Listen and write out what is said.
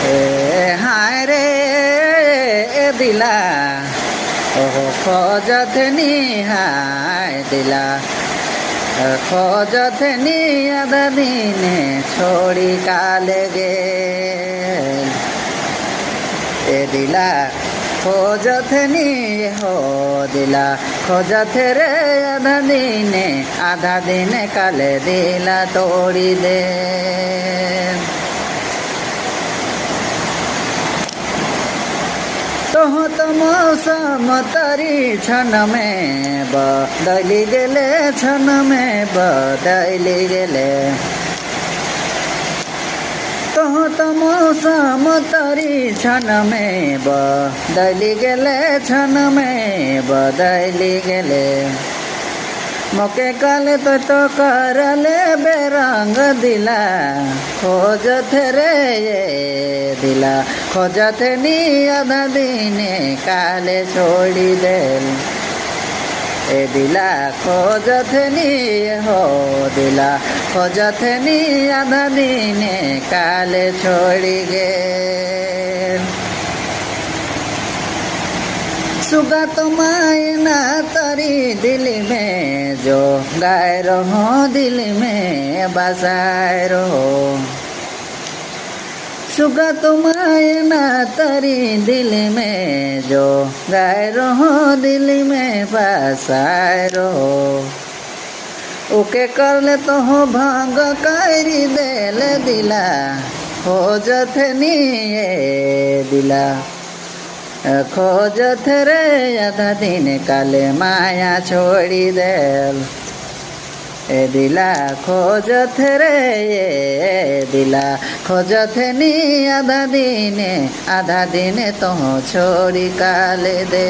हाय रे दिला ओहो खोजथनी हाय दिला खोजथनी आधा दिने छोड़ी काले गे ए दिला खोजथनी हो दिला खोजथे रे आधा दिने काले दिला तोड़ी दे तो मौसम तरी क्षण में बदली गेले क्षण में बदली गेले तो मौसम तरी क्षण में बदली गेले क्षण में बदली गेले मोके काले तो करले बेरंग दिला खोजथे रे ये दिला खोजथे नी आधा दिने काले छोड़ी दे ए दिला खोजथे नी हो दिला खोजथे नी आधा दिने काले छोड़ी गे सुगा तो मायना तरी दिल में जो गाय रहो दिल में बसाए रहो सुगा तो मायना तरी दिल में जो गाय रहो दिल में बसाए रहो उके कर ले तो हो भांग करी देल दिला खोजथे नी ये दिला खोजथ रे आधा दिन काले माया छोड़ी देल ए दिला खोजथ रे ये दिला खोजथ नी आधा दिन तो छोड़ी काले दे।